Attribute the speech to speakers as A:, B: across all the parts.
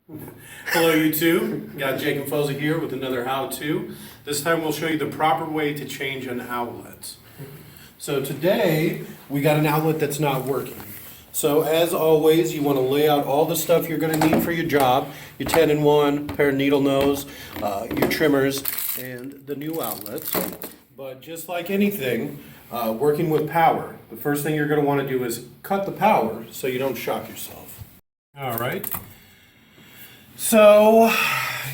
A: Hello YouTube, got Jacob Foza here with another how-to. This time we'll show you the proper way to change an outlet. So today we got an outlet that's not working. So as always, you want to lay out all the stuff you're going to need for your job, your 10-in-1, pair of needle nose, your trimmers, and the new outlets. But just like anything, working with power, the first thing you're going to want to do is cut the power so you don't shock yourself. All right. So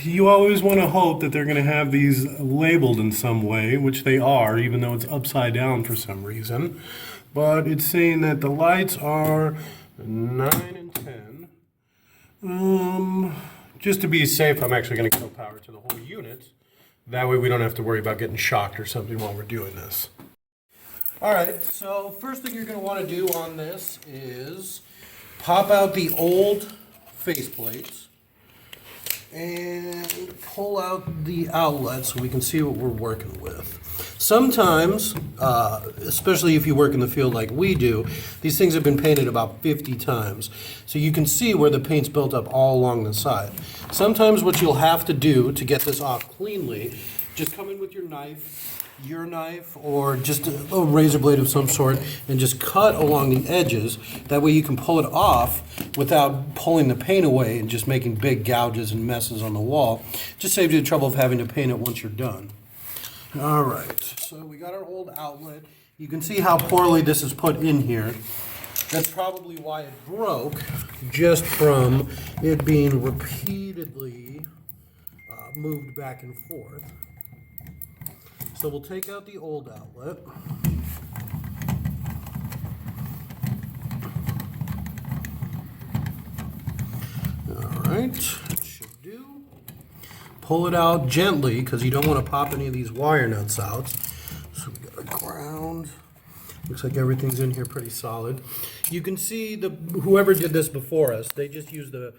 A: you always want to hope that they're going to have these labeled in some way, which they are, even though it's upside down for some reason. But it's saying that the lights are 9 and 10. Just to be safe, I'm actually going to kill power to the whole unit. That way we don't have to worry about getting shocked or something while we're doing this. All right, so first thing you're going to want to do on this is pop out the old faceplates and pull out the outlet so we can see what we're working with. Sometimes, especially if you work in the field like we do, these things have been painted about 50 times. So you can see where the paint's built up all along the side. Sometimes what you'll have to do to get this off cleanly, just come in with your knife, or just a razor blade of some sort, and just cut along the edges. That way you can pull it off without pulling the paint away and just making big gouges and messes on the wall. Just saves you the trouble of having to paint it once you're done. All right, so we got our old outlet. You can see how poorly this is put in here. That's probably why it broke, just from it being repeatedly moved back and forth. So we'll take out the old outlet. All right, that should do. Pull it out gently because you don't want to pop any of these wire nuts out. So we got a ground. Looks like everything's in here pretty solid. You can see whoever did this before us, they just used the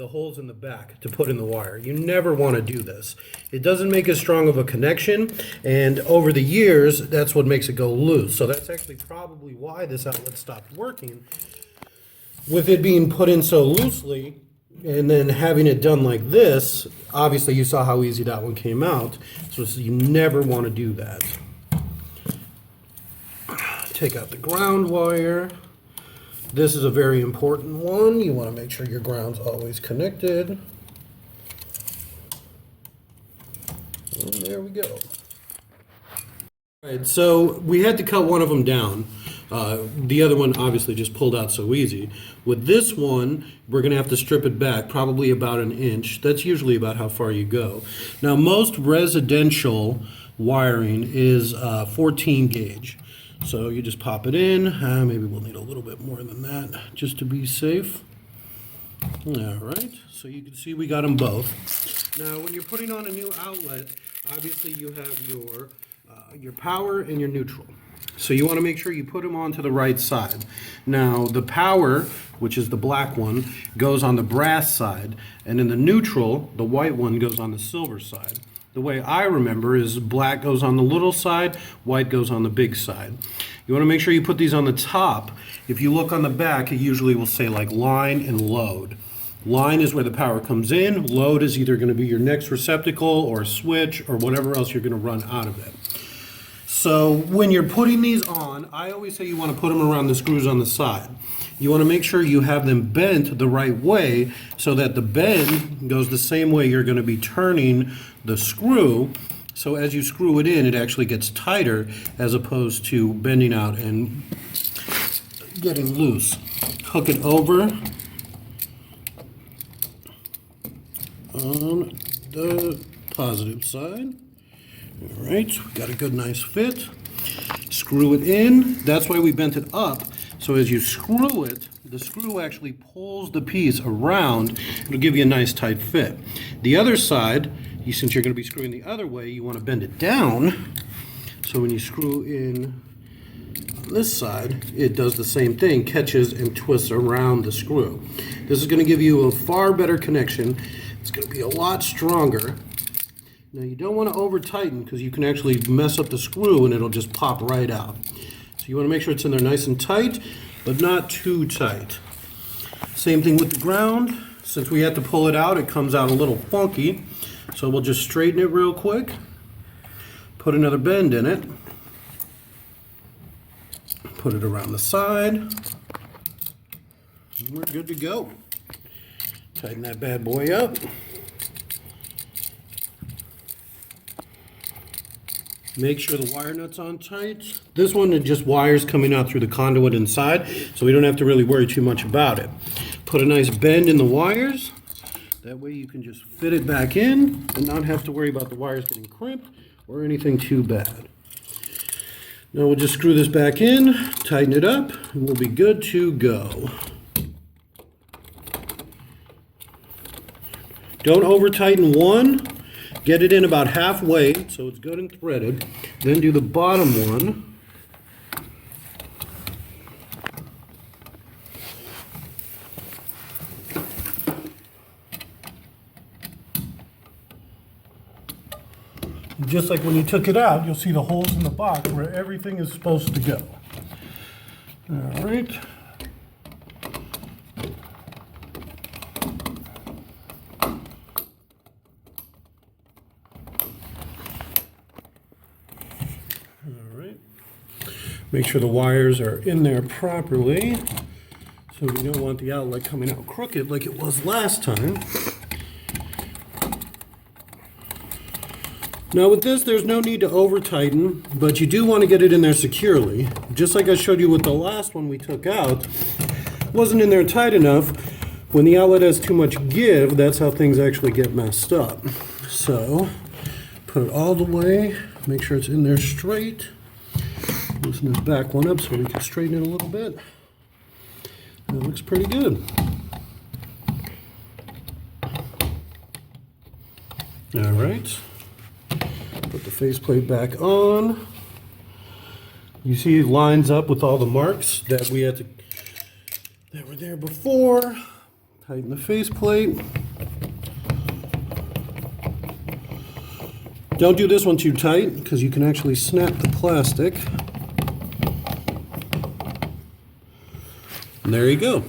A: holes in the back to put in the wire. You never want to do this. It doesn't make as strong of a connection, and over the years, that's what makes it go loose. So that's actually probably why this outlet stopped working. With it being put in so loosely, and then having it done like this, obviously you saw how easy that one came out. So you never want to do that. Take out the ground wire. This is a very important one. You want to make sure your ground's always connected. And there we go. All right, so we had to cut one of them down. The other one obviously just pulled out so easy. With this one, we're going to have to strip it back probably about 1 inch. That's usually about how far you go. Now, most residential wiring is 14 gauge. So you just pop it in. Maybe we'll need a little bit more than that just to be safe. All right, so you can see we got them both. Now, when you're putting on a new outlet, obviously you have your power and your neutral. So you want to make sure you put them on to the right side. Now, the power, which is the black one, goes on the brass side, and in the neutral, the white one goes on the silver side. The way I remember is black goes on the little side, white goes on the big side. You want to make sure you put these on the top. If you look on the back, it usually will say like line and load. Line is where the power comes in. Load is either going to be your next receptacle or switch or whatever else you're going to run out of it. So when you're putting these on, I always say you want to put them around the screws on the side. You want to make sure you have them bent the right way so that the bend goes the same way you're going to be turning the screw. So as you screw it in, it actually gets tighter as opposed to bending out and getting loose. Hook it over on the positive side. All right, we got a good nice fit. Screw it in. That's why we bent it up. So as you screw it, the screw actually pulls the piece around. It'll give you a nice tight fit. The other side, since you're going to be screwing the other way, you want to bend it down. So when you screw in on this side, it does the same thing, catches and twists around the screw. This is going to give you a far better connection. It's going to be a lot stronger. Now you don't want to over tighten because you can actually mess up the screw and it'll just pop right out. So you want to make sure it's in there nice and tight, but not too tight. Same thing with the ground. since we had to pull it out, it comes out a little funky. So we'll just straighten it real quick. Put another bend in it. Put it around the side. And we're good to go. Tighten that bad boy up. Make sure the wire nut's on tight. This one is just wires coming out through the conduit inside, so we don't have to really worry too much about it. Put a nice bend in the wires. That way you can just fit it back in and not have to worry about the wires getting crimped or anything too bad. Now we'll just screw this back in, tighten it up, and we'll be good to go. Don't over tighten one. Get it in about halfway so it's good and threaded. Then do the bottom one. Just like when you took it out, you'll see the holes in the box where everything is supposed to go. All right. Make sure the wires are in there properly, so we don't want the outlet coming out crooked like it was last time. Now with this, there's no need to over tighten, but you do want to get it in there securely. Just like I showed you with the last one we took out, it wasn't in there tight enough. When the outlet has too much give, that's how things actually get messed up. So put it all the way, make sure it's in there straight. Loosen this back one up so we can straighten it a little bit. That looks pretty good. All right. Put the faceplate back on. You see it lines up with all the marks that were there before. Tighten the faceplate. Don't do this one too tight because you can actually snap the plastic. And there you go.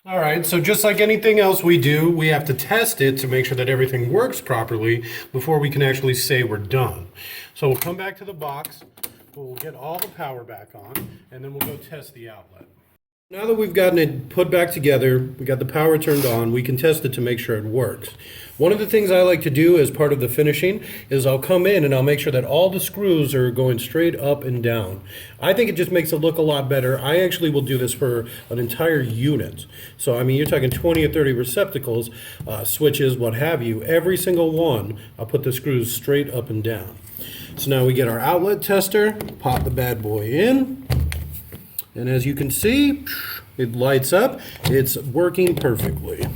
A: All right, so just like anything else we do, we have to test it to make sure that everything works properly before we can actually say we're done. So we'll come back to the box, we'll get all the power back on, and then we'll go test the outlet. Now that we've gotten it put back together, we got the power turned on, we can test it to make sure it works. One of the things I like to do as part of the finishing is I'll come in and I'll make sure that all the screws are going straight up and down. I think it just makes it look a lot better. I actually will do this for an entire unit. So I mean, you're talking 20 or 30 receptacles, switches, what have you. Every single one, I'll put the screws straight up and down. So now we get our outlet tester, pop the bad boy in. And as you can see, it lights up. It's working perfectly.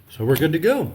A: So we're good to go.